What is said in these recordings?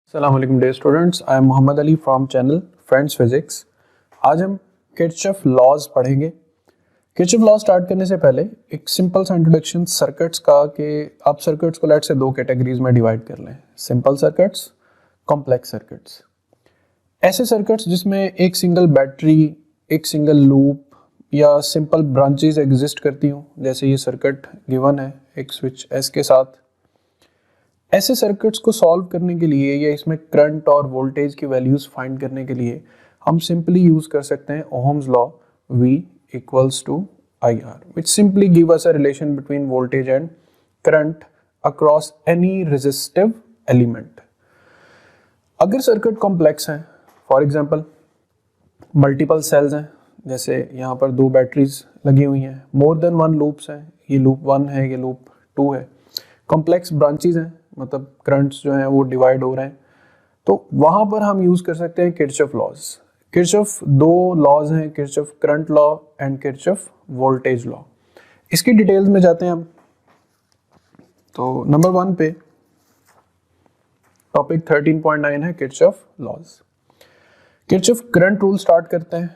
अस्सलाम वालेकुम dear students, I am Mohammad Ali from channel friends physics. आज हम किरचॉफ लॉज पढ़ेंगे। किरचॉफ लॉ स्टार्ट करने से पहले एक सिंपल सा इंट्रोडक्शन सर्किट्स का कि आप सर्किट्स को लेट से दो कैटेगरीज में डिवाइड कर लें, सिंपल सर्किट्स, कॉम्प्लेक्स सर्किट्स। ऐसे सर्किट्स जिसमें एक सिंगल बैटरी, एक सिंगल लूप या सिंपल ब्रांचेस एग्जिस्ट करती हूँ, जैसे ये सर्किट गिवन है एक स्विच एस के साथ। ऐसे सर्किट्स को सॉल्व करने के लिए या इसमें करंट और वोल्टेज की वैल्यूज फाइंड करने के लिए हम सिंपली यूज कर सकते हैं Ohm's law V equals to IR, which simply give us a relation between voltage and current across any resistive element। अगर सर्किट कॉम्प्लेक्स है, फॉर एग्जांपल मल्टीपल सेल्स हैं, जैसे यहाँ पर दो बैटरीज लगी हुई हैं, मोर देन वन लूप्स हैं, ये लूप 1 है, ये लूप 2 है, कॉम्प्लेक्स ब्रांचेस हैं, मतलब करंट्स जो हैं वो डिवाइड हो रहे हैं, तो वहाँ पर हम यूज़ कर सकते हैं किरचॉफ लॉज। किरचॉफ दो लॉज हैं, Kirchhoff current law and Kirchhoff voltage law. इसकी डिटेल्स में जाते हैं हम। तो नंबर 1 पे टॉपिक 13.9 है Kirchhoff laws. Kirchhoff current rule start करते हैं।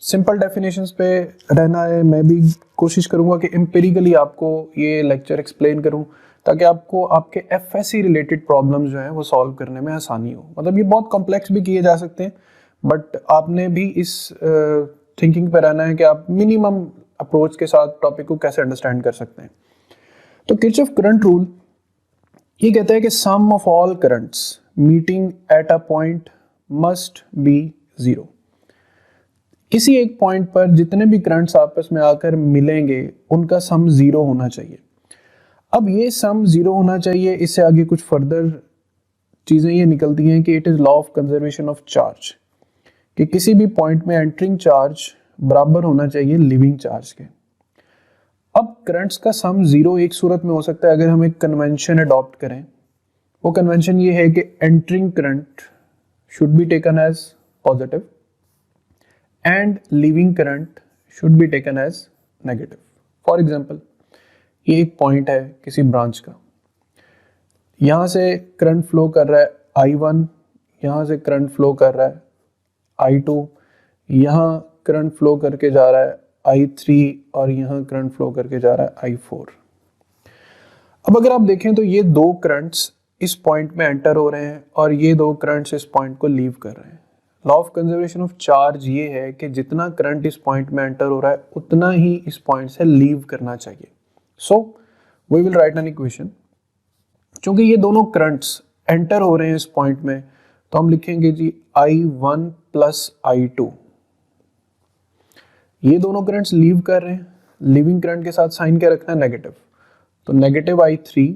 सिंपल डेफिनेशंस पे रहना है, मैं भी कोशिश करूंगा कि एम्पिरिकली आपको ये लेक्चर एक्सप्लेन करूं ताकि आपको आपके एफएससी रिलेटेड प्रॉब्लम्स जो हैं वो सॉल्व करने में आसानी हो। मतलब ये बहुत कॉम्प्लेक्स भी किए जा सकते हैं, बट आपने भी इस थिंकिंग पे रहना है कि आप मिनिमम अप्रोच के साथ टॉपिक को कैसे अंडरस्टैंड कर सकते हैं। तो किरचॉफ करंट रूल ये कहता है कि sum of all currents meeting at a point must be zero. किसी एक पॉइंट पर जितने भी करंट्स आपस में आकर मिलेंगे उनका सम जीरो होना चाहिए। अब ये सम जीरो होना चाहिए, इससे आगे कुछ फर्दर चीजें ये निकलती हैं कि it is law of conservation of charge, कि किसी भी पॉइंट में एंटरिंग चार्ज बराबर होना चाहिए लिविंग चार्ज के। अब करंट्स का सम जीरो एक सूरत में हो सकता है अगर हम एक कन्वेंशन अडॉप्ट करें। वो कन्वेंशन ये है कि entering current should be taken as positive and leaving current should be taken as negative. For example, ये एक पॉइंट है किसी ब्रांच का, यहाँ से करंट फ्लो कर रहा है I1, यहाँ से करंट फ्लो कर रहा है I2, यहाँ करंट फ्लो करके जा रहा है I3 और यहाँ करंट फ्लो करके जा रहा है I4। अब अगर आप देखें तो ये दो करंट्स इस पॉइंट में एंटर हो रहे हैं और ये दो करंट्स इस पॉइंट को लीव कर रहे हैं। Law of conservation of charge ये है कि जितना करंट इस पॉइंट में एंटर हो रहा है उतना ही इस पॉइंट से लीव करना चाहिए। So we will write an equation. चूंकि ये दोनों करंट्स एंटर हो रहे हैं इस पॉइंट में, तो हम लिखेंगे जी I1 प्लस I2। ये दोनों करंट्स लीव कर रहे हैं, लिविंग करंट के साथ साइन क्या रखना है, नेगेटिव। तो negative I3,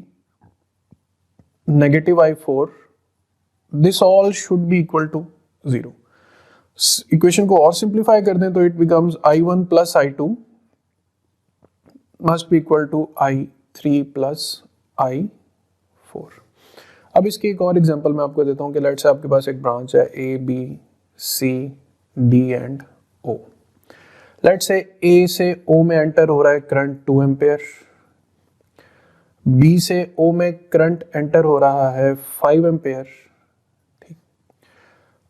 negative I4, this all should be equal to zero. Equation को और सिंप्लीफाई कर दें तो it becomes I1 plus I2 must be equal to I3 plus I4। अब इसकी एक और एग्जांपल मैं आपको देता हूँ कि लेट्स से आपके पास एक ब्रांच है A, B, C, D and O। Let's say A से O में एंटर हो रहा है करंट 2 एम्पेयर, B से O में करंट एंटर हो रहा है 5 एम्पेयर, ठीक।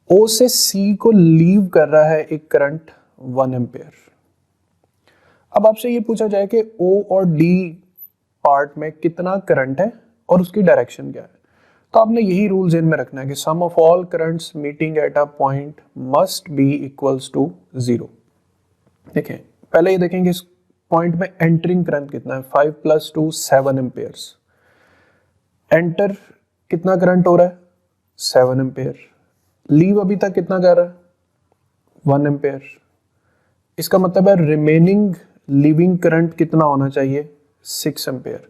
O से C को लीव कर रहा है एक करंट 1 एम्पेयर। अब आपसे ये पूछा जाए कि O और D पार्ट में कितना करंट है और उसकी डायरेक्शन क्या है, तो आपने यही रूल ज़हन में रखना है कि sum of all currents meeting at a point must be equals to zero. देखें, पहले ये देखेंगे इस पॉइंट में एंटरिंग करंट कितना है, 5 प्लस 2 7 एम्पेयर्स। एंटर कितना करंट हो रहा है, 7 एम्पेयर। लीव अभी तक कितना जा रहा है, 1 एम्पेयर। इसका मतलब है रिमेनिंग लीविंग करंट कितना होना चाहिए, 6 ampere,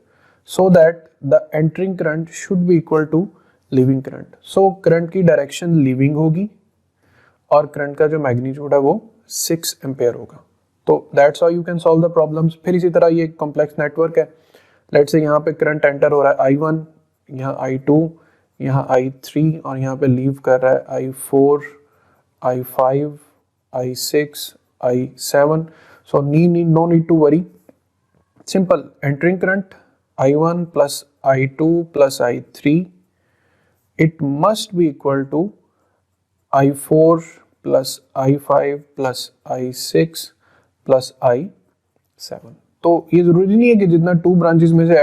so that the entering current should be equal to leaving current. So current की डायरेक्शन लीविंग होगी और करंट का जो मैग्नीट्यूड है वो 6 एम्पेयर होगा। तो that's how you can solve the problems. फिर इसी तरह ये कॉम्प्लेक्स नेटवर्क है। लेट्स से यहाँ पे करंट एंटर हो रहा है I1, यहाँ I2, यहाँ I3 और यहाँ पे लीव कर रहा है I4, I5, I6, I7। So no need to worry. Simple, entering current I1 plus I2 plus I3 it must be equal to I4 plus I5 plus I6 plus I7। तो ये जरूरी नहीं है कि जितना 2 ब्रांचेस में से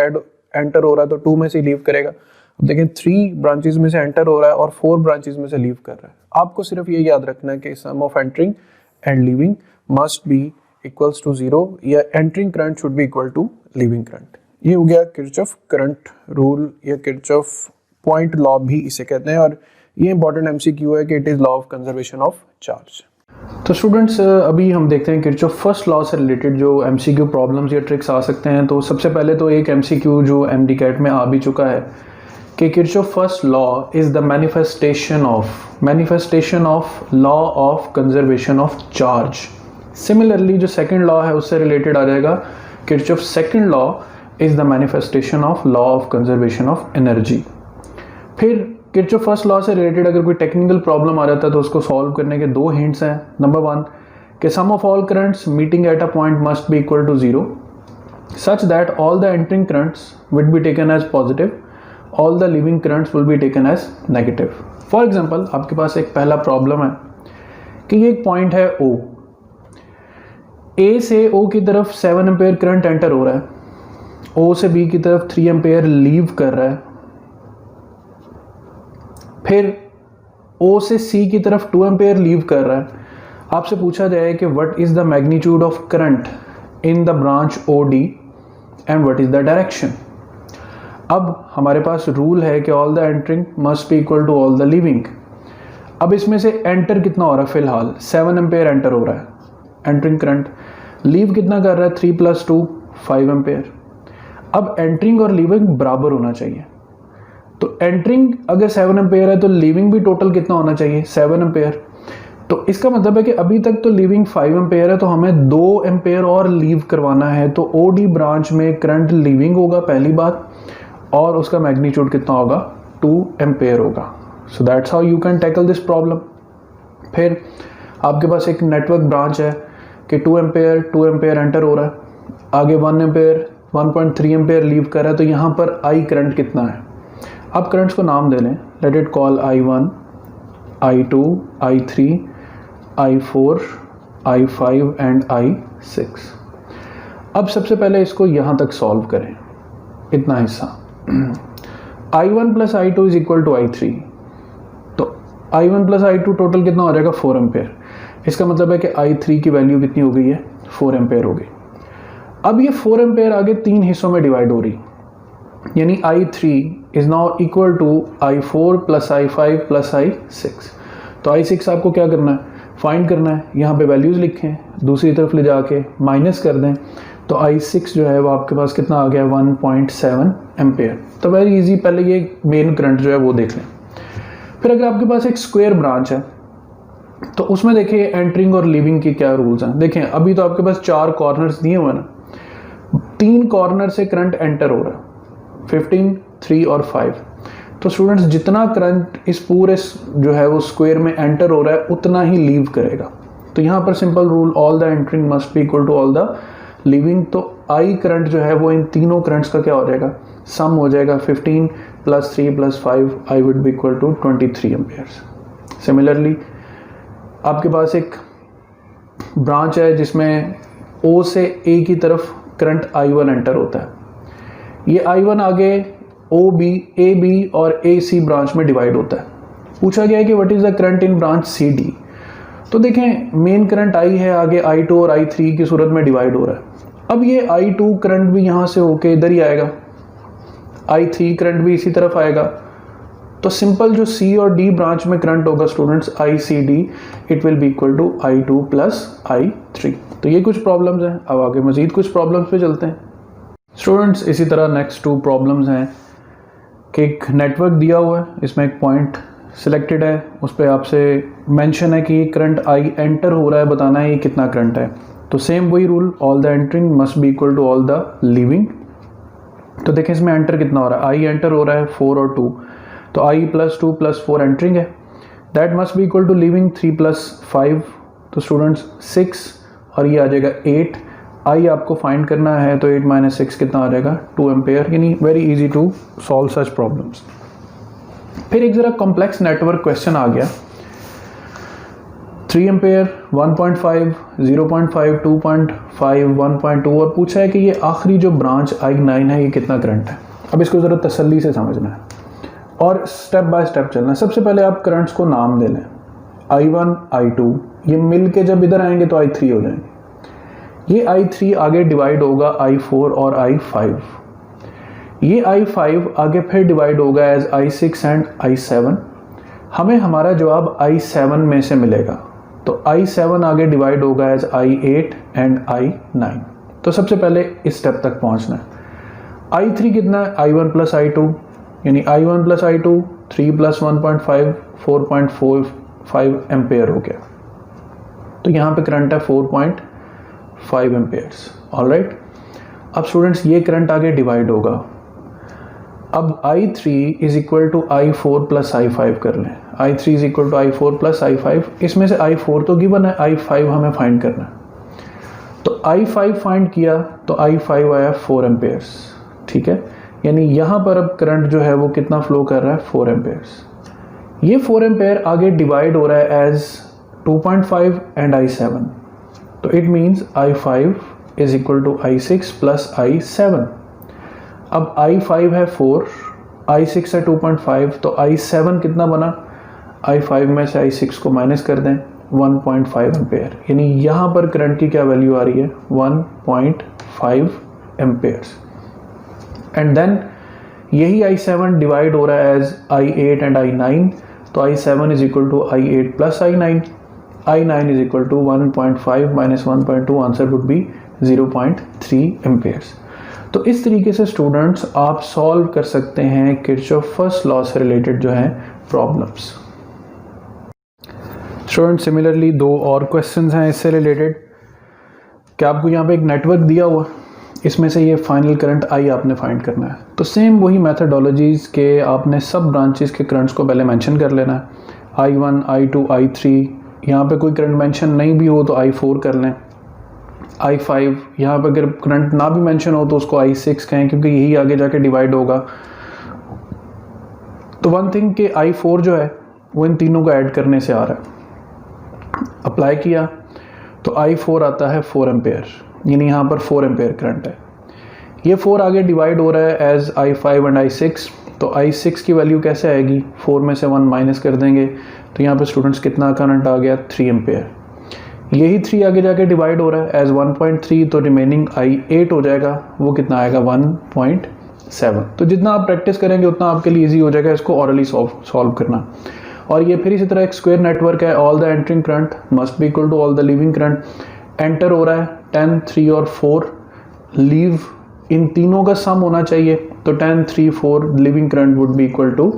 एंटर हो रहा है तो 2 में से लीव करेगा। अब देखें 3 ब्रांचेस में से एंटर हो रहा है और 4 ब्रांचेस में से लीव कर रहा है। आपको सिर्फ ये याद रखना है कि sum of entering and leaving must be equals to 0 या entering current should be equal to leaving current. ये हो गया किरचॉफ करंट रूल या किरचॉफ पॉइंट लॉ भी इसे कहते हैं, और ये इंपॉर्टेंट एमसीक्यू है कि it is law of conservation of charge. तो स्टूडेंट्स अभी हम देखते हैं किरचॉफ फर्स्ट लॉ से रिलेटेड जो एमसीक्यू प्रॉब्लम्स या ट्रिक्स आ सकते हैं। तो सबसे पहले तो एक एमसीक्यू जो एमडी कैट में आ भी चुका है कि Kirchhoff first law is the manifestation of law of conservation of charge. Similarly जो सेकंड लॉ है उससे रिलेटेड आ जाएगा Kirchhoff second law is the manifestation of law of conservation of energy. फिर किरचॉफ फर्स्ट लॉ से related अगर कोई technical problem आ जाता है तो उसको सॉल्व करने के 2 हिंट्स हैं। नंबर 1 कि sum of all currents meeting at a point must be equal to 0 such that all the entering currents will be taken as positive, all the leaving currents will be taken as negative. For example आपके पास एक पहला problem है कि ये एक point है O, A से O की तरफ 7 एम्पेयर करंट एंटर हो रहा है, O से B की तरफ 3 एम्पेयर लीव कर रहा है, फिर O से C की तरफ 2 एम्पेयर लीव कर रहा है। आपसे पूछा जाए कि what is the magnitude of current in the branch OD and what is the direction. अब हमारे पास रूल है कि all the entering must be equal to all the leaving. अब इसमें से एंटर कितना हो रहा है, फिलहाल 7 एम्पेयर एंटर हो रहा है एंटरिंग करंट, लीव कितना कर रहा है 3 + 2 5 एम्पेयर। अब एंटरिंग और लीविंग बराबर होना चाहिए, तो एंटरिंग अगर 7 एम्पेयर है तो लीविंग भी टोटल कितना होना चाहिए 7 एम्पेयर। तो इसका मतलब है कि अभी तक तो लीविंग 5 एम्पेयर है, तो हमें 2 एम्पेयर और लीव करवाना है। तो OD ब्रांच में करंट लीविंग होगा पहली बात, और उसका मैग्नीट्यूड कितना होगा 2 एम्पेयर होगा। सो that's how you can tackle this problem. फिर आपके पास एक नेटवर्क ब्रांच है कि 2 एम्पेयर एंटर हो रहा है, आगे 1 एम्पेयर 1.3 एम्पेयर लीव कर रहा है, तो यहाँ पर I करंट कितना है। आप करंट्स को नाम दे लें, let it call I1, I2, I3, I4, I5 and I6। अब सबसे पहले इसको यहाँ तक सॉल्व करें, इतना हिस्सा I1 + I2 is equal to I3, तो I1 + I2 टोटल कितना हो जाएगा 4 एम्पेयर। इसका मतलब है कि I3 की वैल्यू कितनी हो गई है 4 एम्पेयर हो गई। अब ये 4 एम्पेयर आगे 3 हिस्सों में डिवाइड हो रही, यानी I3 is now equal to I4 + I5 + I6। तो I6 आपको क्या करना है, फाइंड करना है। यहाँ पे वैल्यूज़ लिखें, दूसरी तरफ ले जाके माइनस कर दें, तो I6 जो है वो आपके पास कितना आ गया 1.7 एम्पेयर। तो वेरी इजी, पहले ये मेन करंट जो है वो देख लें। फिर अगर आपके पास एक स्क्वायर ब्रांच है तो उसमें देखिए एंटरिंग और लीविंग के क्या रूल्स हैं। देखें अभी तो आपके पास 4 कॉर्नर्स दिए हुए ना, 3 कॉर्नर से करंट एंटर हो रहा है 15, 3 और 5। तो स्टूडेंट्स जितना करंट इस पूरे जो है वो स्क्वायर में एंटर हो रहा है उतना ही लीव करेगा। तो यहाँ पर simple rule, all the entering must be equal to all the leaving. तो I करंट जो है वो इन तीनों करंट्स का क्या हो जाएगा, सम हो जाएगा 15 + 3 + 5 I would be equal to 23 amperes. Similarly आपके पास एक ब्रांच है जिसमें O से A की तरफ करंट I1 एंटर होता है। ये I1 आगे AB और AC ब्रांच में डिवाइड होता है। पूछा गया है कि what is the current in branch CD। तो देखें मेन करंट I है, आगे I2 और I3 की सूरत में डिवाइड हो रहा है। अब ये I2 करंट भी यहाँ से होके इधर ही आएगा, I3 करंट भी इसी तरफ आएगा। तो सिंपल जो C और D ब्रांच में करंट होगा students ICD, it will be equal to I2 + I3। तो ये कुछ प्रॉब्लम्स हैं। अब आगे मजीद कुछ प्रॉब्लम्स पे चलते हैं स्टूडेंट्स। इसी तरह नेक्स्ट 2 प्रॉब्लम्स हैं कि एक नेटवर्क दिया हुआ है, इसमें एक पॉइंट सिलेक्टेड है, उस पर आपसे मेंशन है कि करंट I एंटर हो रहा है, बताना है ये कितना करंट है। तो सेम वही rule, all the entering must be equal to all the leaving. तो देखें इसमें एंटर कितना हो रहा है, I एंटर हो रहा है 4 और 2, तो I + 2 + 4 एंटरिंग है, that must be equal to leaving 3 + 5, तो स्टूडेंट्स 6 और ये आ जाएगा 8। I आपको फाइंड करना है, तो 8 - 6 कितना आ जाएगा 2 एम्पेयर, यानी very easy to solve such problems. फिर एक ज़रा कॉम्प्लेक्स नेटवर्क क्वेश्चन आ गया, 3 एम्पेयर, 1.5, 0.5, 2.5, 1.2 और पूछा है कि ये आखिरी जो ब्रांच I9 है ये कितना करंट है। अब इसको ज़रा तसल्ली से समझना है और स्टेप बाय स्टेप चलना है। सबसे पहले आप करंट्स को नाम दे लें, I1, I2, ये मिल के जब इधर आएंगे तो I3 हो जाएंगे। ये I3 आगे डिवाइड होगा I4 और I5, ये I5 आगे फिर डिवाइड होगा एज I6 एंड I7। हमें हमारा जवाब I7 में से मिलेगा, तो I7 आगे डिवाइड होगा एज I8 एंड I9। तो सबसे पहले इस स्टेप तक पहुंचना है। I3 कितना है, I1 प्लस I2, यानी I1 plus I2, 3 plus 1.5, 4.45 ampere हो गया। तो यहाँ पे करंट है 4.5 एम्पेयर्स। ऑलराइट, अब स्टूडेंट्स ये करंट आगे डिवाइड होगा। अब I3 is equal to I4 plus I5 कर लें। I3 is equal to I4 plus I5, इसमें से I4 तो गिवन है, I5 हमें फाइंड करना है। तो I5 फाइंड किया तो I5 आया 4 एम्पेयर्स, ठीक है। यानी यहाँ पर अब करंट जो है वो कितना फ्लो कर रहा है, 4 एम्पेयर्स। ये 4 एम्पेयर आगे डिवाइड हो रहा है एज 2.5 एंड I7, तो it means I5 is equal to I6 plus I7। अब I5 है 4, I6 है 2.5, तो I7 कितना बना, I5 में से I6 को माइनस कर दें, 1.5 एम्पेयर। यानी यहाँ पर करंट की क्या वैल्यू आ रही है, 1.5 एम्पेयर्स। एंड देन यही I7 डिवाइड हो रहा है एज I8 एंड I9, तो I7 is equal to I8 plus I9, I9 is equal to 1.5 minus 1.2, answer would be 0.3 amperes. तो इस तरीके से स्टूडेंट्स आप सॉल्व कर सकते हैं किरचॉफ फर्स्ट लॉ से रिलेटेड जो है प्रॉब्लम्स। स्टूडेंट सिमिलरली दो और क्वेश्चंस हैं इससे रिलेटेड कि आपको यहाँ पे एक नेटवर्क दिया हुआ, इसमें से ये फाइनल करंट आई आपने फाइंड करना है। तो सेम वही मेथडोलॉजीज़ के आपने सब ब्रांचेस के करंट्स को पहले मेंशन कर लेना है, I1, I2, I3। यहाँ पे कोई करंट मेंशन नहीं भी हो तो I4 कर लें, I5 यहाँ पर अगर करंट ना भी मेंशन हो तो उसको I6 कहें, क्योंकि यही आगे जाके डिवाइड होगा। तो वन थिंग कि I4 जो है वो इन तीनों को ऐड करने से आ रहा है। अप्लाई किया तो I4 आता है 4 एम्पेयर, यानी यहाँ पर 4 एम्पेयर करंट है। ये 4 आगे डिवाइड हो रहा है एज I5 एंड I6, तो I6 की वैल्यू कैसे आएगी, 4 में से 1 माइनस कर देंगे, तो यहाँ पर स्टूडेंट्स कितना करंट आ गया, 3 एम्पेयर। यही 3 आगे जाके डिवाइड हो रहा है एज 1.3, तो रिमेनिंग I8 हो जाएगा, वो कितना आएगा 1.7। तो जितना आप प्रैक्टिस करेंगे उतना आपके लिए इजी हो जाएगा इसको ऑरली सॉल्व करना। और ये फिर इसी तरह एक स्क्वायर नेटवर्क है, all the entering current must be equal to all the leaving current. Enter हो रहा है 10, 3 और 4, लीव इन तीनों का सम होना चाहिए, तो 10, 3, 4 living current would be equal to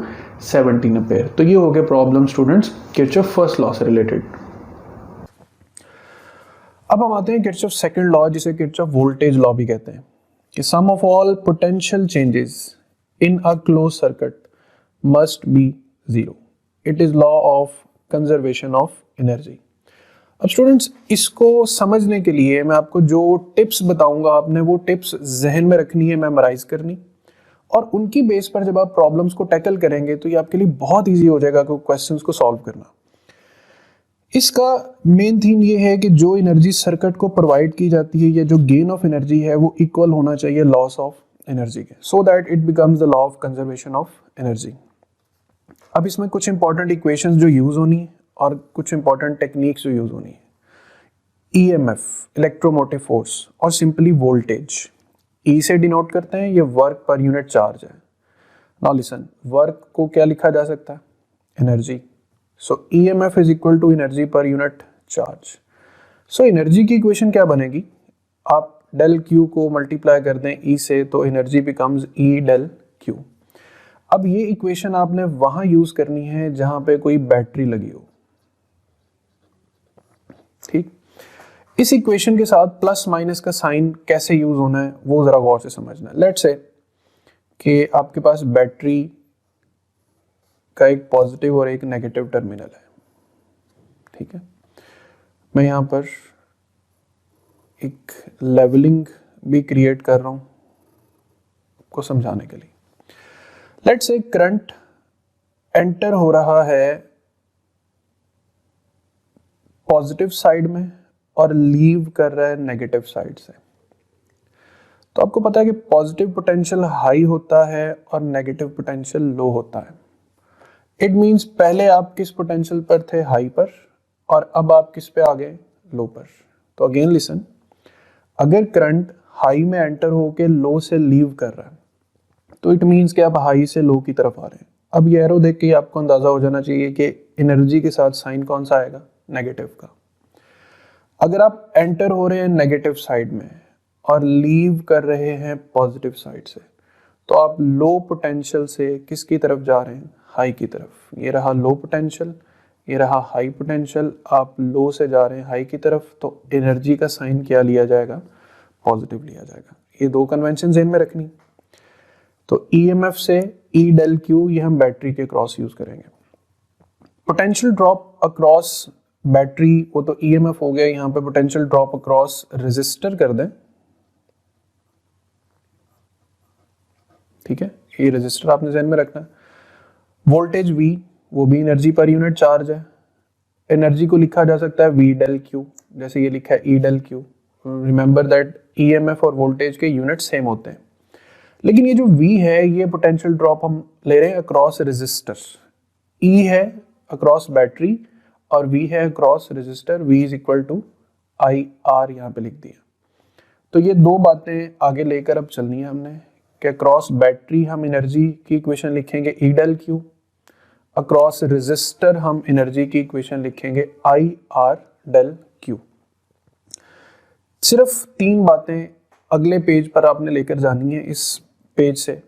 17 ampere. तो ये हो गया problem students Kirchhoff first law से रिलेटेड। अब हम आते हैं किरचॉफ सेकंड लॉ, जिसे किरचॉफ वोल्टेज लॉ भी कहते हैं, कि sum of all potential changes in a closed circuit must be zero. It is law of conservation of energy. अब स्टूडेंट्स इसको समझने के लिए मैं आपको जो टिप्स बताऊंगा, आपने वो टिप्स जहन में रखनी है, मेमोराइज करनी, और उनकी बेस पर जब आप प्रॉब्लम्स को टैकल करेंगे तो ये आपके लिए बहुत ईजी हो जाएगा क्वेश्चंस को सॉल्व करना। इसका मेन थीम ये है कि जो एनर्जी सर्किट को प्रोवाइड की जाती है या जो गेन ऑफ एनर्जी है वो इक्वल होना चाहिए लॉस ऑफ एनर्जी के, so that it becomes the law of conservation of energy. अब इसमें कुछ इंपॉर्टेंट इक्वेशंस जो यूज होनी है और कुछ इंपॉर्टेंट टेक्निक्स जो यूज होनी है। ईएमएफ इलेक्ट्रोमोटिव फोर्स और सिंपली वोल्टेज, ई से डिनोट करते हैं, ये वर्क पर यूनिट चार्ज है। नाउ लिसन, वर्क को क्या लिखा जा सकता है, energy. So EMF is equal to energy per unit charge. So energy की इक्वेशन क्या बनेगी, आप डेल क्यू को मल्टीप्लाई कर दें ई से, तो energy becomes E del Q. अब ये इक्वेशन आपने वहां यूज करनी है जहां पे कोई बैटरी लगी हो, ठीक। इस इक्वेशन के साथ प्लस माइनस का साइन कैसे यूज होना है वो जरा गौर से समझना है। लेट्स से कि आपके पास बैटरी का एक पॉजिटिव और एक नेगेटिव टर्मिनल है, ठीक है। मैं यहाँ पर एक लेवलिंग भी क्रिएट कर रहा हूँ आपको समझाने के लिए। लेट्स से करंट एंटर हो रहा है पॉजिटिव साइड में और लीव कर रहा है नेगेटिव साइड से। तो आपको पता है कि पॉजिटिव पोटेंशियल हाई होता है और नेगेटिव पोटेंशियल लो होता है। इट मींस पहले आप किस पोटेंशियल पर थे, हाई पर, और अब आप किस पे आ गए, लो पर। तो अगेन लिसन, अगर करंट हाई में एंटर होके लो से लीव कर रहा है तो इट मींस कि आप हाई से लो की तरफ आ रहे हैं। अब ये एरो देख के आपको अंदाजा हो जाना चाहिए कि एनर्जी के साथ साइन कौन सा आएगा, नेगेटिव का। अगर आप एंटर हो रहे हैं नेगेटिव साइड में और लीव कर रहे हैं पॉजिटिव साइड से, तो आप लो पोटेंशियल से किसकी तरफ जा रहे हैं, हाई की तरफ। ये रहा लो पोटेंशियल, ये रहा हाई पोटेंशियल, आप लो से जा रहे हैं हाई की तरफ, तो एनर्जी का साइन क्या लिया जाएगा, पॉजिटिव लिया जाएगा। ये दो कन्वेंशन ज़हन में रखनी। तो ईएमएफ से ई डेल क्यू ये हम बैटरी के क्रॉस यूज करेंगे। पोटेंशियल ड्रॉप अक्रॉस बैटरी, वो तो ईएमएफ हो गया, यहाँ पे पोटेंशियल ड्रॉप अक्रॉस रेजिस्टर कर दें, ठीक है, ये रेजिस्टर आपने ध्यान में रखना है। वोल्टेज V, वो भी एनर्जी पर यूनिट चार्ज है। एनर्जी को लिखा जा सकता है V डेल Q, जैसे ये लिखा है E del Q। Remember that EMF और वोल्टेज के यूनिट सेम होते हैं, लेकिन ये जो V है ये पोटेंशियल ड्रॉप हम ले रहे हैं अक्रॉस रेजिस्टर। E है अक्रॉस बैटरी और V है across resistor. V is equal to IR यहाँ पे लिख दिया। तो ये दो बातें आगे लेकर अब चलनी है हमने कि अक्रॉस बैटरी हम एनर्जी की इक्वेशन लिखेंगे E del Q, across resistor हम एनर्जी की इक्वेशन लिखेंगे IR डेल Q। सिर्फ तीन बातें अगले पेज पर आपने लेकर जानी है इस पेज से।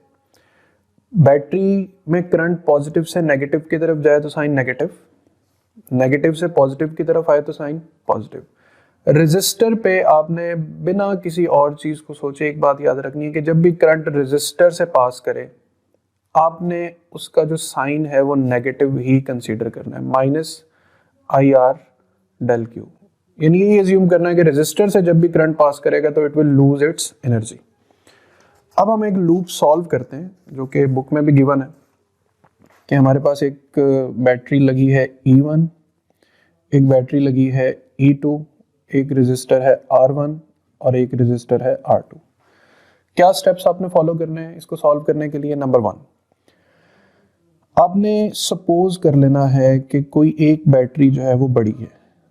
बैटरी में करंट पॉजिटिव से नेगेटिव की तरफ जाए तो साइन नेगेटिव, नेगेटिव से पॉजिटिव की तरफ आए तो साइन पॉजिटिव। रेजिस्टर पे आपने बिना किसी और चीज को सोचे एक बात याद रखनी है कि जब भी करंट रेजिस्टर से पास करे आपने उसका जो साइन है वो नेगेटिव ही कंसीडर करना है, माइनस IR डेल Q। यानी ये अज्यूम करना है कि रेजिस्टर से जब भी करंट पास करेगा तो it will lose its energy. अब हम एक लूप सॉल्व करते हैं जो कि बुक में भी गिवन है कि हमारे पास एक बैटरी लगी है E1, एक बैटरी लगी है E2, एक रेजिस्टर है R1 और एक रेजिस्टर है R2। क्या स्टेप्स आपने फॉलो करने हैं इसको सॉल्व करने के लिए? नंबर 1, आपने सपोज कर लेना है कि कोई एक बैटरी जो है वो बड़ी है,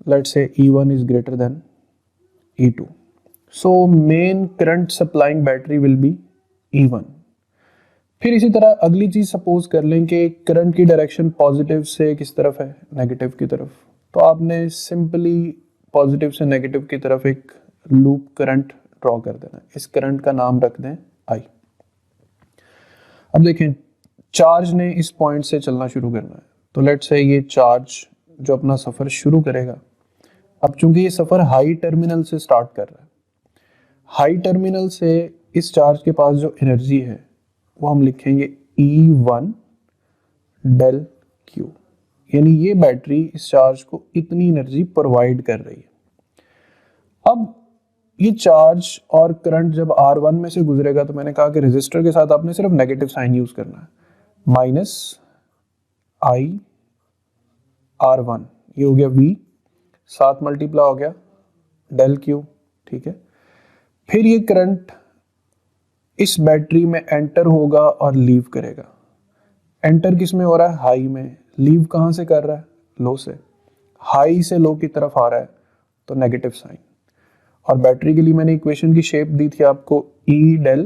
let's say E1 is greater than E2, so main current supplying battery will be E1। फिर इसी तरह अगली चीज सपोज कर लें कि करंट की डायरेक्शन पॉजिटिव से किस तरफ है, नेगेटिव की तरफ, तो आपने सिंपली पॉजिटिव से नेगेटिव की तरफ एक लूप करंट ड्रॉ कर देना। इस करंट का नाम रख दें I। अब देखें चार्ज ने इस पॉइंट से चलना शुरू करना है, तो लेट्स से ये चार्ज जो अपना सफर शुरू करेगा, अब चूंकि ये सफर हाई टर्मिनल से स्टार्ट कर रहा है, हाई टर्मिनल से इस चार्ज के पास जो एनर्जी है वो हम लिखेंगे E1 डेल Q। यानी ये बैटरी इस चार्ज को इतनी एनर्जी प्रोवाइड कर रही है। अब ये चार्ज और करंट जब R1 में से गुजरेगा तो मैंने कहा कि रेजिस्टर के साथ आपने सिर्फ नेगेटिव साइन यूज करना है, माइनस I R1, ये हो गया V, साथ मल्टीप्लाई हो गया डेल Q, ठीक है। फिर ये करंट इस बैटरी में एंटर होगा और लीव करेगा। एंटर किस में हो रहा है? हाई में। लीव कहां से कर रहा है? लो से। हाई से लो की तरफ आ रहा है तो नेगेटिव साइन। और बैटरी के लिए मैंने इक्वेशन की शेप दी थी आपको E डेल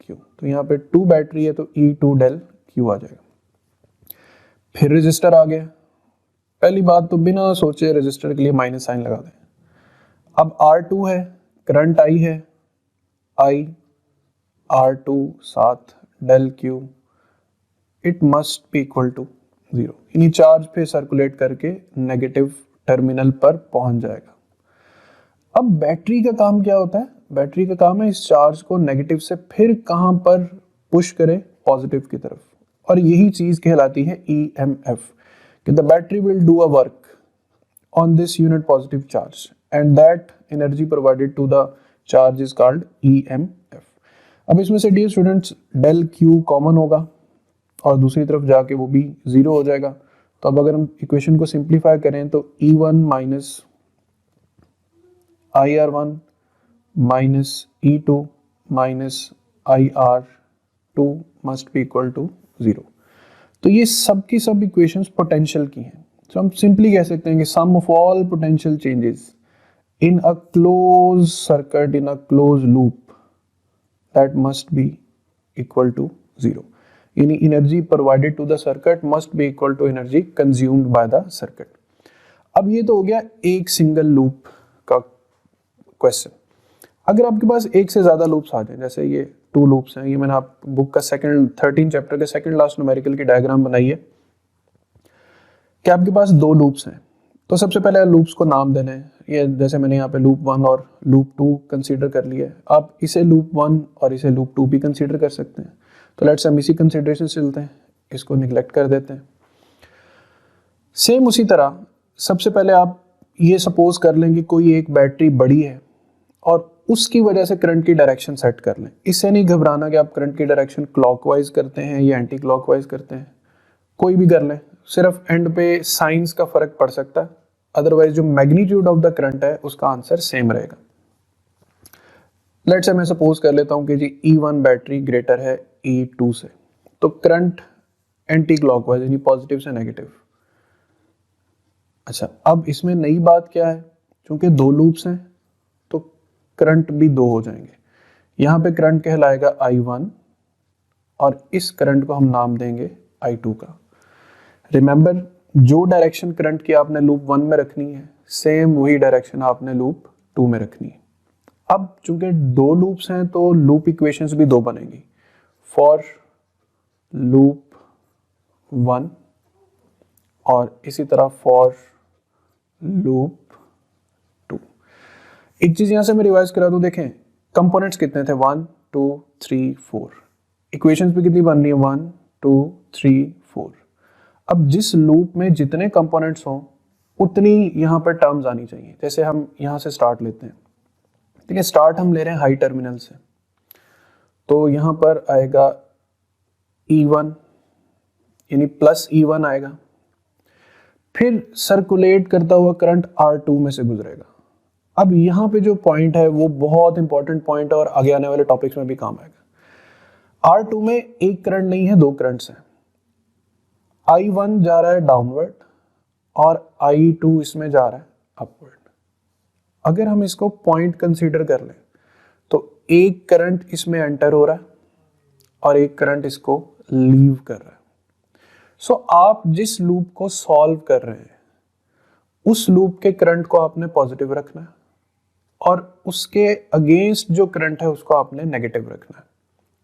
Q, तो यहाँ पे 2 बैटरी है तो E2 डेल Q आ जाएगा। फिर रेजिस्टर आ गया। पहली बात तो बिना सोचे रेजिस्टर के लिए माइनस साइन लगा दें। अब R2 है, करंट I है, I R2 साथ del Q, it must be equal to 0। यानी चार्ज पे सर्कुलेट करके नेगेटिव टर्मिनल पर पहुंच जाएगा। अब बैटरी का काम क्या होता है? बैटरी का काम है इस चार्ज को नेगेटिव से फिर कहां पर पुश करे? पॉजिटिव की तरफ। और यही चीज कहलाती है EMF, कि the battery will do a work on this unit positive charge and that energy provided to the charge is called EMF। अब इसमें से dear students del Q common होगा, और दूसरी तरफ जाके वो भी 0 हो जाएगा। तो अब अगर हम इक्वेशन को सिंप्लीफाई करें तो E1 minus IR1 minus E2 minus IR2 must be equal to 0। तो ये सब की सब इक्वेशंस पोटेंशियल की हैं। तो हम सिंपली कह सकते हैं कि sum of all potential changes in a closed circuit in a closed loop that must be equal to 0. यानी energy provided to the circuit must be equal to energy consumed by the circuit. अब ये तो हो गया एक single loop का question. अगर आपके पास एक से ज्यादा लूप्स आ जाए, जैसे ये 2 लूप्स हैं, ये मैंने आप बुक का 13 चैप्टर के सेकंड लास्ट न्यूमेरिकल की डायग्राम बनाई है कि आपके पास 2 लूप्स हैं। तो सबसे पहले लूप्स को नाम देने हैं। ये जैसे मैंने यहाँ पे लूप 1 और लूप 2 कंसीडर कर लिया है, आप इसे लूप 1 और इसे लूप 2 भी कंसीडर कर सकते हैं। तो लेट्स हम इसी कंसीडरेशन से चलते हैं, इसको निगलेक्ट कर देते हैं। सेम उसी तरह सबसे पहले आप ये सपोज कर लें कि कोई एक बैटरी बड़ी है और उसकी वजह से करंट की डायरेक्शन सेट कर लें। इससे नहीं घबराना कि आप करंट की डायरेक्शन क्लॉकवाइज करते हैं या एंटी क्लॉकवाइज करते हैं, कोई भी कर लें, सिर्फ एंड पे साइंस का फर्क पड़ सकता है, अदरवाइज जो मैग्नीट्यूड ऑफ द करंट है उसका आंसर सेम रहेगा। लेट्स से मैं सपोज कर लेता हूं कि जी E1 बैटरी ग्रेटर है E2 से, तो करंट एंटी क्लॉकवाइज यानी पॉजिटिव से नेगेटिव। अच्छा, अब इसमें नई बात क्या है, क्योंकि 2 लूप्स हैं तो करंट भी 2 हो जाएंगे। यहां पे करंट कहलाएगा I1 और इस करंट को हम नाम देंगे I2 का। रिमेंबर, जो डायरेक्शन करंट की आपने लूप 1 में रखनी है सेम वही डायरेक्शन आपने लूप 2 में रखनी है। अब चूंकि 2 लूप्स हैं तो लूप इक्वेशंस भी 2 बनेंगी, फॉर लूप 1 और इसी तरह फॉर लूप 2। एक चीज यहां से मैं रिवाइज करा दूं, देखें कंपोनेंट्स कितने थे 1 2 3 4, इक्वेशंस भी कितनी बन रही है 1 2 3 4। अब जिस लूप में जितने कंपोनेंट्स हों उतनी यहाँ पर टर्म्स आनी चाहिए। जैसे हम यहाँ से स्टार्ट लेते हैं, ठीक है, स्टार्ट हम ले रहे हैं हाई टर्मिनल से, तो यहाँ पर आएगा E1 यानी प्लस E1 आएगा, फिर सर्कुलेट करता हुआ करंट R2 में से गुजरेगा। अब यहाँ पे जो पॉइंट है वो बहुत इंपॉर्टेंट पॉइंट है और आगे आने वाले टॉपिक्स में भी काम आएगा। R2 में एक करंट नहीं है, 2 करंट्स हैं। I1 जा रहा है डाउनवर्ड और I2 इसमें जा रहा है अपवर्ड। अगर हम इसको पॉइंट कंसीडर कर लें तो एक करंट इसमें एंटर हो रहा है और एक करंट इसको लीव कर रहा है। सो आप जिस लूप को सॉल्व कर रहे हैं उस लूप के करंट को आपने पॉजिटिव रखना है और उसके अगेंस्ट जो करंट है उसको आपने नेगेटिव रखना है।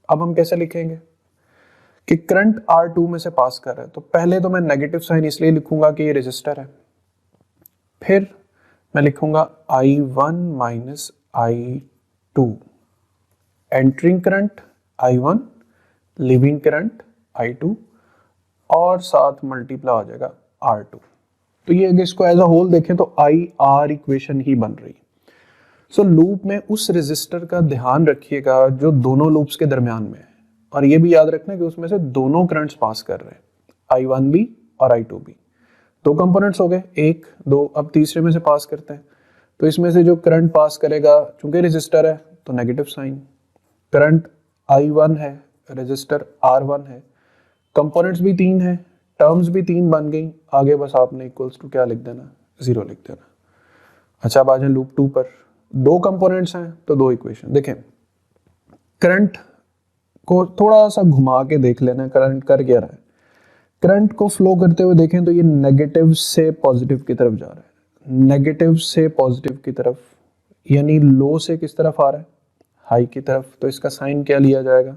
अब हम कैसे लिखेंगे कि करंट R2 में से पास कर रहा है, तो पहले तो मैं नेगेटिव साइन इसलिए लिखूंगा कि ये रेजिस्टर है, फिर मैं लिखूंगा I1 minus I2, entering current I1, living current I2 और साथ मल्टीप्लाई हो जाएगा R2। तो ये अगर इसको एज अ होल देखें तो IR इक्वेशन ही बन रही है। सो लूप में उस रेजिस्टर का ध्यान रखिएगा जो दोनों लूप्स के दरमियान में है, और ये भी याद रखना कि उसमें से दोनों करंट्स पास कर रहे हैं, I1 भी और I2 भी। 2 कंपोनेंट्स हो गए, 1 2, अब तीसरे में से पास करते हैं। तो इसमें से जो करंट पास करेगा, चूंकि रेजिस्टर है तो नेगेटिव साइन, करंट I1 है, रेजिस्टर R1 है, कंपोनेंट्स भी 3 है, टर्म्स भी 3 बन गई। आगे बस आपने इक्वल्स टू क्या लिख देना, 0 लिख देना। अच्छा, अब आ जाए लूप 2 पर। 2 कंपोनेंट्स हैं तो 2 इक्वेशन। देखें, करंट को थोड़ा सा घुमा के देख लेना, करंट कर क्या रहा है। करंट को फ्लो करते हुए देखें तो ये नेगेटिव से पॉजिटिव की तरफ जा रहा है, नेगेटिव से पॉजिटिव की तरफ, यानी लो से किस तरफ आ रहा है, हाई की तरफ। तो इसका साइन क्या लिया जाएगा,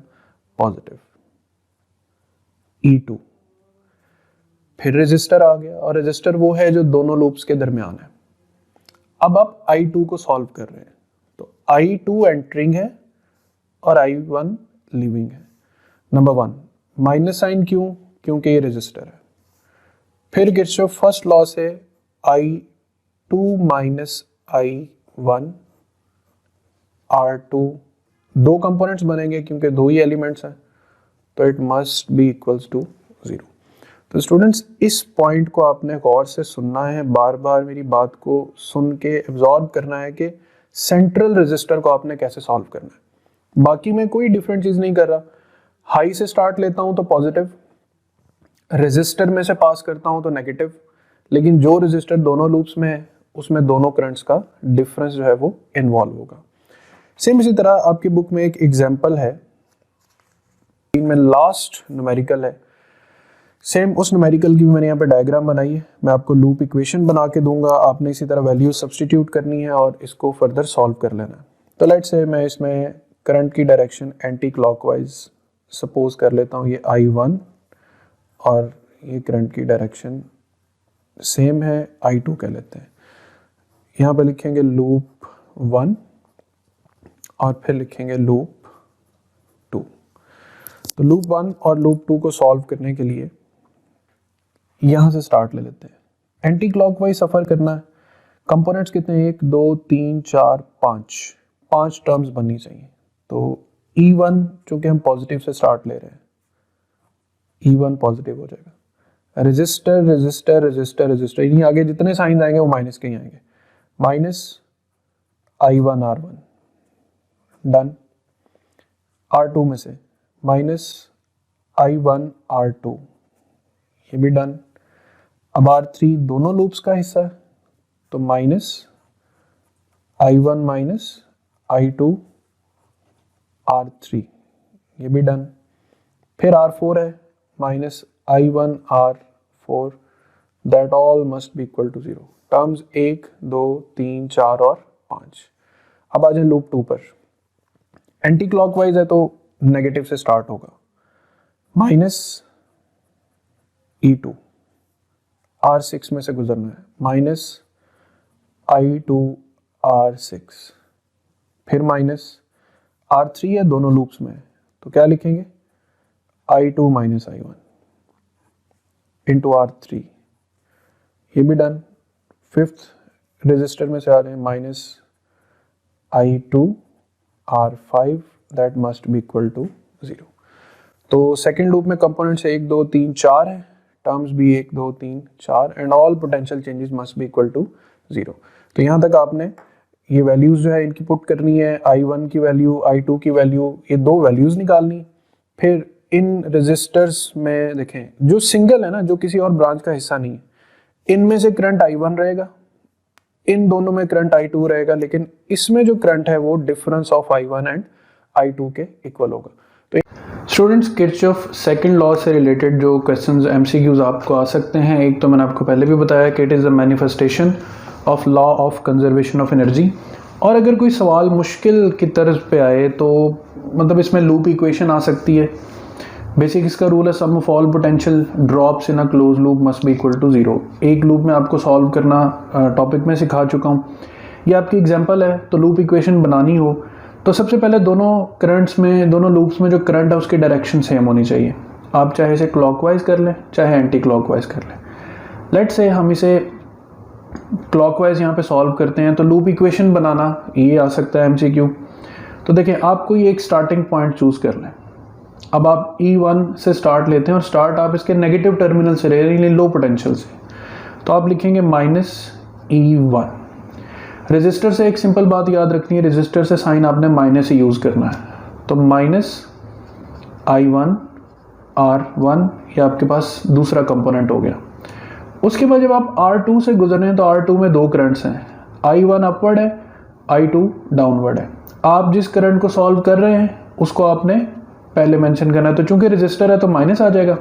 पॉजिटिव E2। फिर रेजिस्टर आ गया, और रेजिस्टर वो है जो दोनों लूप्स के दरमियान है। अब आप I2 को सॉल्व कर रहे हैं, तो I2 एंटरिंग है और I1 लीविंग है। नंबर 1 माइनस साइन क्यों, क्योंकि ये रेजिस्टर है। फिर किरचॉफ फर्स्ट लॉ से I2 minus I1 R2, 2 components बनेंगे क्योंकि 2 ही एलिमेंट्स हैं, तो it must be equals to 0। तो स्टूडेंट्स इस पॉइंट को आपने गौर से सुनना है, बार बार मेरी बात को सुन के एब्जॉर्ब करना है कि सेंट्रल रजिस्टर को आपने कैसे सॉल्व करना है। बाकी मैं कोई डिफरेंट चीज़ नहीं कर रहा। हाई से स्टार्ट लेता हूँ तो पॉजिटिव, रजिस्टर में से पास करता हूँ तो नेगेटिव, लेकिन जो रजिस्टर दोनों लूप्स में है उसमें दोनों करंट्स का डिफरेंस जो है वो इन्वॉल्व होगा। सेम इसी तरह आपकी बुक में एक एग्जांपल है, में लास्ट न्यूमेरिकल है, सेम उस न्यूमेरिकल की भी मैंने यहाँ पे डायग्राम बनाई है। मैं आपको लूप इक्वेशन बना के दूंगा, आपने इसी तरह वैल्यू सब्सटीट्यूट करनी है और इसको फर्दर सॉल्व कर लेना है। तो लेट्स से मैं इसमें करंट की डायरेक्शन एंटी क्लॉकवाइज सपोज कर लेता हूँ, ये I1 और ये करंट की डायरेक्शन सेम है I2 कह लेते हैं। यहाँ पे लिखेंगे लूप 1 और फिर लिखेंगे लूप 2। तो लूप 1 और लूप 2 को सॉल्व करने के लिए यहाँ से स्टार्ट ले लेते हैं। एंटी क्लॉकवाइज सफ़र करना है। कंपोनेंट्स कितने हैं, 1 2 3 4 5 टर्म्स बननी चाहिए। तो E1 चूंकि हम पॉजिटिव से स्टार्ट ले रहे हैं, E1 पॉजिटिव हो जाएगा। रजिस्टर रजिस्टर रजिस्टर रजिस्टर, यानी आगे जितने साइन आएंगे वो माइनस के ही आएंगे। Minus I1 R1 done. R2 में से माइनस I1 R2 ये भी डन। अब R3 दोनों लूप्स का हिस्सा है तो minus I1 minus I2 R3 ये भी डन। फिर R4 है minus I1 R4, that all must be equal to 0। Terms 1 2 3 4 और 5। अब आ जाए लूप 2 पर। एंटी क्लॉकवाइज है तो नेगेटिव से स्टार्ट होगा, माइनस E2 R6 में से गुजरना है, माइनस I2 R6, फिर माइनस R3 है दोनों लूप्स में तो क्या लिखेंगे I2 minus I1 into R3 ये भी डन। फिफ्थ रजिस्टर में से आ रहे हैं minus I2 R5 that must be equal to 0। तो सेकेंड लूप में कंपोनेंट्स 1 2 3 4 है, टर्म्स भी 1 2 3 4 and all potential changes must be equal to 0। तो यहाँ तक आपने ये वैल्यूज जो है इनकी पुट करनी है, I1 की वैल्यू I2 की वैल्यू, ये दो वैल्यूज निकालनी। फिर इन रजिस्टर्स में देखें जो सिंगल है ना, जो किसी और ब्रांच का हिस्सा नहीं है, इनमें से करंट I1 रहेगा, इन दोनों में करंट I2 रहेगा, लेकिन इसमें जो करंट है वो difference of I1 and I2 के इक्वल होगा। तो स्टूडेंट्स किरचॉफ सेकंड लॉ से रिलेटेड जो क्वेश्चंस MCQs आपको आ सकते हैं, एक तो मैंने आपको पहले भी बताया कि it is a manifestation of law of conservation of energy. और अगर कोई सवाल मुश्किल की तर्ज पे आए तो मतलब इसमें लूप इक्वेशन आ सकती है। बेसिक इसका रूल है sum of all potential drops in a close loop must be equal to 0। एक लूप में आपको सॉल्व करना टॉपिक में सिखा चुका हूँ। ये आपकी एग्जांपल है। तो लूप इक्वेशन बनानी हो तो सबसे पहले दोनों करंट्स में, दोनों लूप्स में जो करंट है उसकी डायरेक्शन सेम होनी चाहिए। आप चाहे इसे क्लॉकवाइज कर लें चाहे एंटी क्लॉकवाइज कर लें। लेट्स से हम इसे क्लॉकवाइज यहाँ पे सॉल्व करते हैं। तो लूप इक्वेशन बनाना ये आ सकता है MCQ। तो देखें आप कोई एक स्टार्टिंग पॉइंट चूज कर लें। अब आप E1 से स्टार्ट लेते हैं और स्टार्ट आप इसके नेगेटिव टर्मिनल से ले रहे हैं, लो पोटेंशियल से। तो आप लिखेंगे माइनस E1। रेजिस्टर से एक सिंपल बात याद रखनी है, रेजिस्टर से साइन आपने माइनस ही यूज करना है। तो माइनस I1 R1 ये आपके पास दूसरा कंपोनेंट हो गया। उसके बाद जब आप R2 से गुजर रहे हैं तो R2 में दो करंट्स हैं, I1 अपवर्ड है, I2 डाउनवर्ड है। आप जिस करंट को सॉल्व कर रहे हैं उसको आपने पहले मेंशन करना है। तो चूंकि रेजिस्टर है तो माइनस आ जाएगा,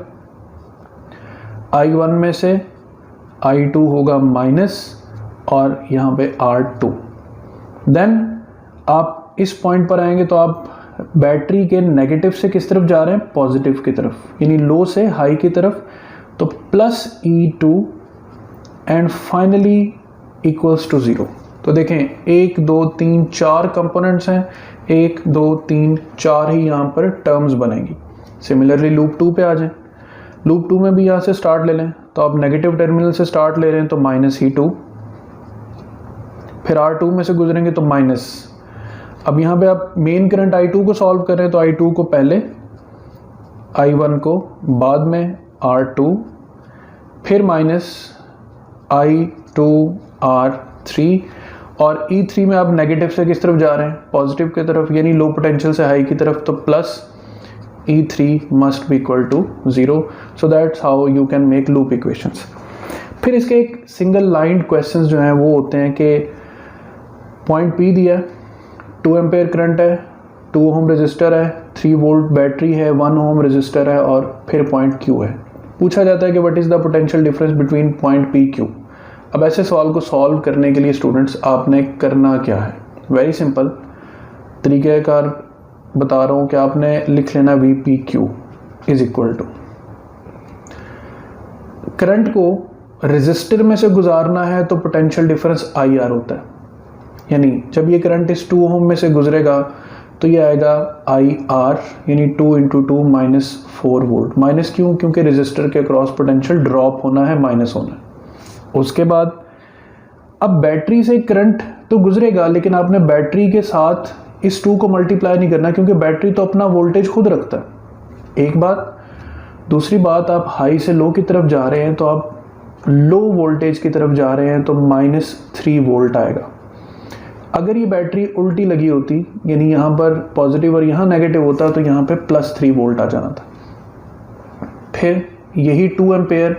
I1 में से I2 होगा माइनस और यहाँ पे R2। देन आप इस पॉइंट पर आएंगे तो आप बैटरी के नेगेटिव से किस तरफ जा रहे हैं, पॉजिटिव की तरफ, यानी लो से हाई की तरफ। तो plus E2 and finally equals to 0। तो देखें 1 2 3 4 कंपोनेंट्स हैं, 1 2 3 4 ही यहाँ पर टर्म्स बनेंगी। सिमिलरली लूप 2 पे आ जाएं। लूप 2 में भी यहाँ से स्टार्ट ले लें। तो आप नेगेटिव टर्मिनल से स्टार्ट ले रहे हैं तो माइनस E2, फिर R2 में से गुजरेंगे तो माइनस। अब यहाँ पे आप मेन करंट I2 को सॉल्व कर रहे हैं तो I2 को पहले I1 को बाद में R2, फिर माइनस I2 R3, और E3 में आप नेगेटिव से किस तरफ जा रहे हैं, पॉजिटिव की तरफ, यानी लो पोटेंशियल से हाई की तरफ, तो plus E3 must be equal to 0. So that's how you can make loop equations. फिर इसके एक सिंगल लाइन क्वेश्चंस जो हैं वो होते हैं कि पॉइंट P दिया है, 2 एम्पेयर करंट है, 2 ओम रजिस्टर है, 3 वोल्ट बैटरी है, 1 ओम रजिस्टर है, और फिर पॉइंट Q है. पूछा जाता है कि what is the potential difference between point P Q. अब ऐसे सवाल को सॉल्व करने के लिए स्टूडेंट्स आपने करना क्या है, वेरी सिंपल तरीक़ाकार बता रहा हूँ कि आपने लिख लेना VPQ is equal to, current को रेजिस्टर में से गुजारना है तो पोटेंशियल डिफरेंस IR होता है, यानी जब ये करंट इस 2 ओम में से गुजरेगा तो ये आएगा IR, यानी 2 × 2 -4 वोल्ट. माइनस क्यों, क्योंकि रेजिस्टर के क्रॉस पोटेंशियल ड्रॉप होना है, माइनस होना है. उसके बाद अब बैटरी से करंट तो गुजरेगा, लेकिन आपने बैटरी के साथ इस 2 को मल्टीप्लाई नहीं करना, क्योंकि बैटरी तो अपना वोल्टेज खुद रखता है. एक बात. दूसरी बात, आप हाई से लो की तरफ जा रहे हैं तो आप लो वोल्टेज की तरफ जा रहे हैं, तो -3 वोल्ट आएगा. अगर ये बैटरी उल्टी लगी होती, यानी यहाँ पर पॉजिटिव और यहाँ नेगेटिव होता, तो यहाँ पे +3 वोल्ट आ जाना था. फिर यही 2 एम्पेयर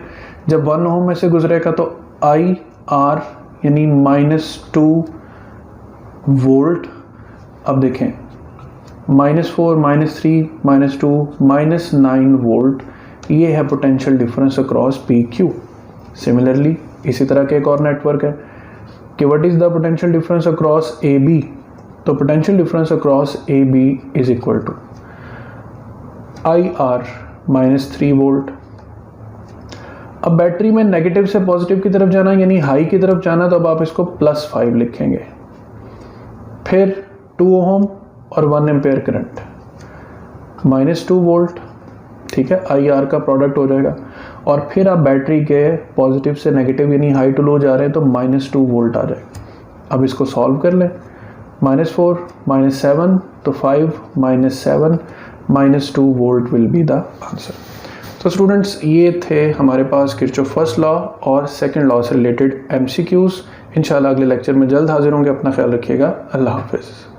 जब 1 ओम में से गुजरेगा तो IR यानी -2 वोल्ट. अब देखें -4 -3 -2 -9 वोल्ट, ये है potential difference across PQ. Similarly इसी तरह के एक और नेटवर्क है कि what is the potential difference across AB. तो potential difference across AB is equal to IR -3 volt. अब बैटरी में नेगेटिव से पॉजिटिव की तरफ जाना, यानी हाई की तरफ जाना, तो अब आप इसको +5 लिखेंगे. फिर 2 ओम और 1 एम्पेयर करंट, -2 वोल्ट, ठीक है, IR का प्रोडक्ट हो जाएगा. और फिर आप बैटरी के पॉजिटिव से नेगेटिव यानी हाई टू लो जा रहे हैं तो -2 वोल्ट आ जाएगा. अब इसको सॉल्व कर लें, -4 -7 तो 5 -7 -2 volt will be the answer. तो स्टूडेंट्स ये थे हमारे पास किरचॉफ फर्स्ट लॉ और सेकंड लॉ से रिलेटेड MCQs. इंशाल्लाह अगले लेक्चर में जल्द हाजिर होंगे. अपना ख्याल रखिएगा. अल्लाह हाफिज़.